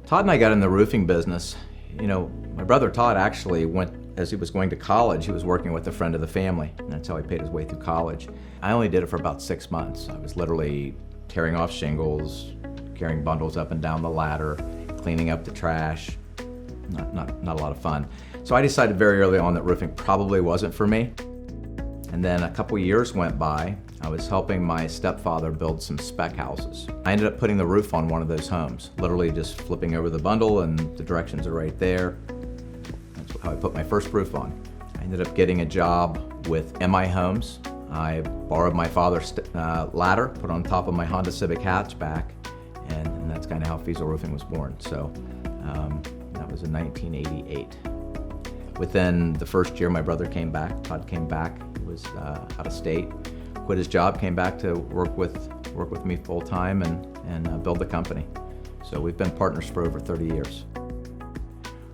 Todd and I got in the roofing business. My brother Todd actually went, as he was going to college, he was working with a friend of the family, and that's how he paid his way through college. I only did it for about 6 months. I was literally tearing off shingles, carrying bundles up and down the ladder, cleaning up the trash. Not a lot of fun. So I decided very early on that roofing probably wasn't for me. And then a couple years went by. I was helping my stepfather build some spec houses. I ended up putting the roof on one of those homes, literally just flipping over the bundle and the directions are right there. That's how I put my first roof on. I ended up getting a job with MI Homes. I borrowed my father's ladder, put on top of my Honda Civic hatchback, and that's kind of how Fiesel Roofing was born. So that was in 1988. Within the first year, my brother came back. Todd came back. He was out of state, quit his job, came back to work with me full time and build the company. So we've been partners for over 30 years.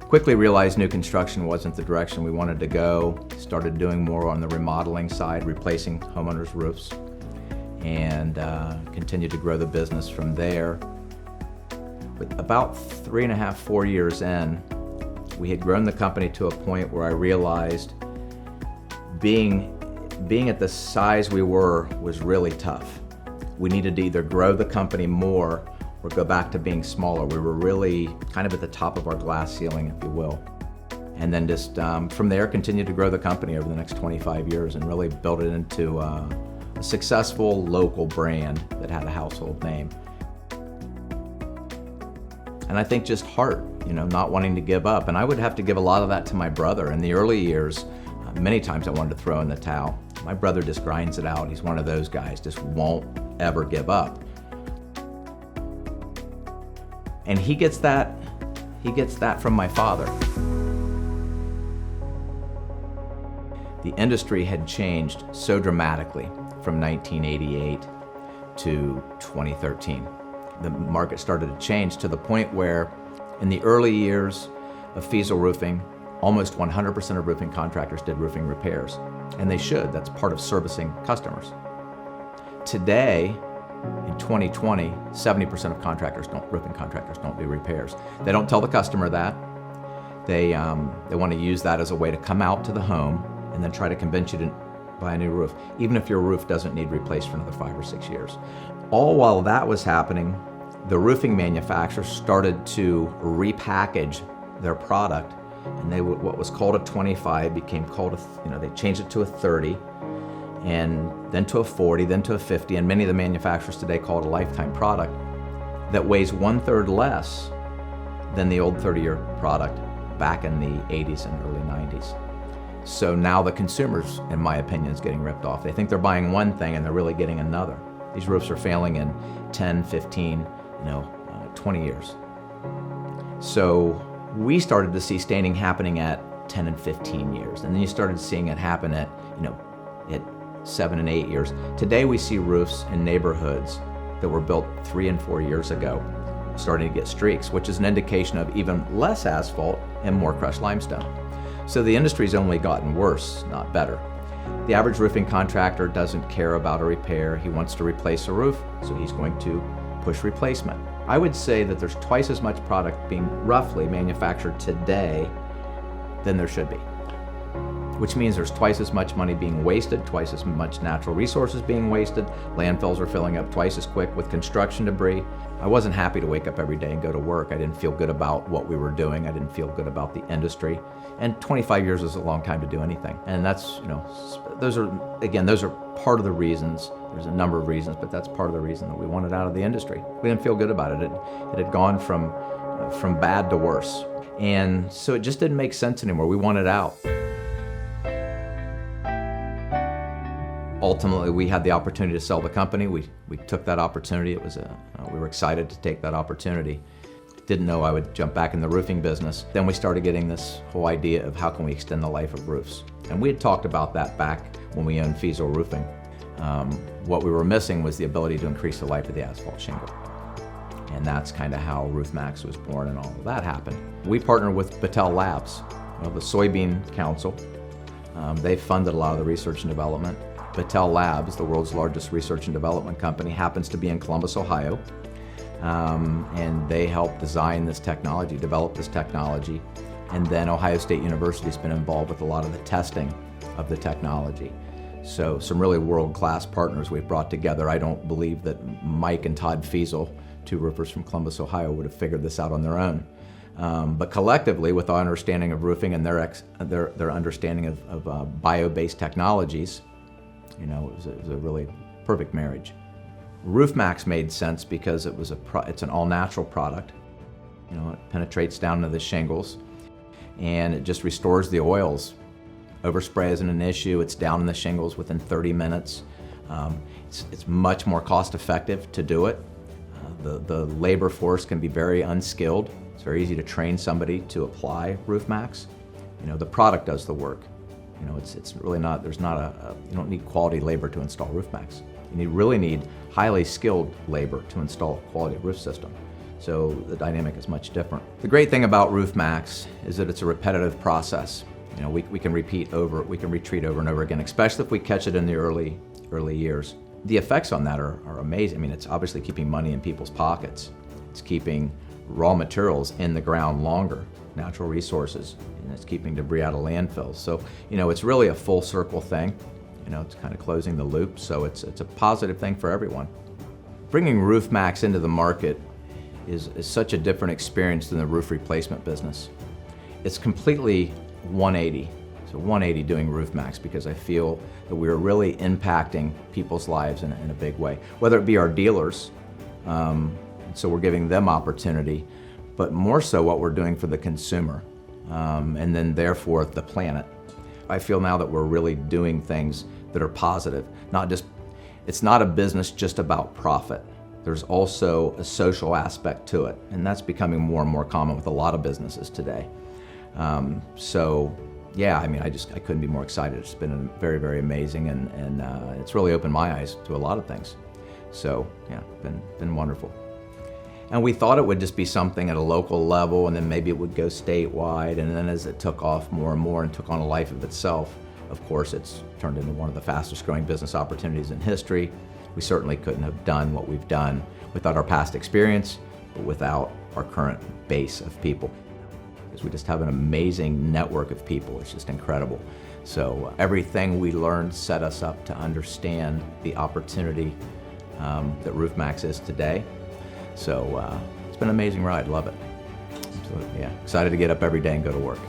Quickly realized new construction wasn't the direction we wanted to go. Started doing more on the remodeling side, replacing homeowners' roofs, and continued to grow the business from there. But about 3.5, 4 years in, we had grown the company to a point where I realized being at the size we were was really tough. We needed to either grow the company more or go back to being smaller. We were really kind of at the top of our glass ceiling, if you will. And then just from there, continued to grow the company over the next 25 years and really build it into a successful local brand that had a household name. And I think just heart, not wanting to give up. And I would have to give a lot of that to my brother. In the early years, many times I wanted to throw in the towel. My brother just grinds it out. He's one of those guys, just won't ever give up. And he gets that from my father. The industry had changed so dramatically from 1988 to 2013. The market started to change to the point where in the early years of Fiesel Roofing, almost 100% of roofing contractors did roofing repairs, and they should. That's part of servicing customers. Today, in 2020, 70% of roofing contractors don't do repairs. They don't tell the customer that. They want to use that as a way to come out to the home and then try to convince you to buy a new roof, even if your roof doesn't need replaced for another 5 or 6 years. All while that was happening, the roofing manufacturers started to repackage their product, and what was called a 25 became called they changed it to a 30, and then to a 40, then to a 50, and many of the manufacturers today call it a lifetime product that weighs 1/3 less than the old 30-year product back in the 80s and early 90s. So now the consumers, in my opinion, is getting ripped off. They think they're buying one thing and they're really getting another. These roofs are failing in 10, 15, 20 years. So we started to see staining happening at 10 and 15 years. And then you started seeing it happen at 7 and 8 years. Today we see roofs in neighborhoods that were built 3 and 4 years ago starting to get streaks, which is an indication of even less asphalt and more crushed limestone. So the industry's only gotten worse, not better. The average roofing contractor doesn't care about a repair. He wants to replace a roof, so he's going to push replacement. I would say that there's twice as much product being roughly manufactured today than there should be, which means there's twice as much money being wasted, twice as much natural resources being wasted. Landfills are filling up twice as quick with construction debris. I wasn't happy to wake up every day and go to work. I didn't feel good about what we were doing. I didn't feel good about the industry. And 25 years is a long time to do anything. And that's, those are part of the reasons. There's a number of reasons, but that's part of the reason that we wanted out of the industry. We didn't feel good about it. It had gone from bad to worse. And so it just didn't make sense anymore. We wanted out. Ultimately, we had the opportunity to sell the company. We took that opportunity. We were excited to take that opportunity. Didn't know I would jump back in the roofing business. Then we started getting this whole idea of how can we extend the life of roofs. And we had talked about that back when we owned Fiesel Roofing. What we were missing was the ability to increase the life of the asphalt shingle. And that's kind of how Maxx was born and all of that happened. We partnered with Battelle Labs, the Soybean Council. They funded a lot of the research and development. Battelle Labs, the world's largest research and development company, happens to be in Columbus, Ohio. and they helped design this technology, develop this technology. And then Ohio State University's been involved with a lot of the testing of the technology. So some really world-class partners we've brought together. I don't believe that Mike and Todd Fiesel, two roofers from Columbus, Ohio, would have figured this out on their own. But collectively, with our understanding of roofing and their understanding of bio-based technologies, it was a really perfect marriage. Maxx made sense because it's an all-natural product. It penetrates down into the shingles, and it just restores the oils. Overspray isn't an issue. It's down in the shingles within 30 minutes. It's much more cost-effective to do it. The labor force can be very unskilled. It's very easy to train somebody to apply Maxx. The product does the work. It's really not. You don't need quality labor to install Maxx. You really need highly skilled labor to install a quality roof system. So the dynamic is much different. The great thing about Maxx is that it's a repetitive process. We can retreat over and over again, especially if we catch it in the early years. The effects on that are amazing. It's obviously keeping money in people's pockets. It's keeping raw materials in the ground longer, natural resources, and it's keeping debris out of landfills. So, it's really a full circle thing. It's kind of closing the loop, so it's a positive thing for everyone. Bringing Maxx into the market is such a different experience than the roof replacement business. It's completely 180. So 180 doing Maxx because I feel that we are really impacting people's lives in a big way, whether it be our dealers, so we're giving them opportunity, but more so what we're doing for the consumer, and then therefore the planet. I feel now that we're really doing things that are positive. It's not a business just about profit. There's also a social aspect to it, and that's becoming more and more common with a lot of businesses today. So yeah, I couldn't be more excited. It's been very, very amazing, and it's really opened my eyes to a lot of things. So yeah, been wonderful. And we thought it would just be something at a local level, and then maybe it would go statewide, and then as it took off more and more and took on a life of itself, of course, it's turned into one of the fastest growing business opportunities in history. We certainly couldn't have done what we've done without our past experience, but without our current base of people. Because we just have an amazing network of people. It's just incredible. So everything we learned set us up to understand the opportunity that Maxx is today. So it's been an amazing ride. Love it. Absolutely, yeah. Excited to get up every day and go to work.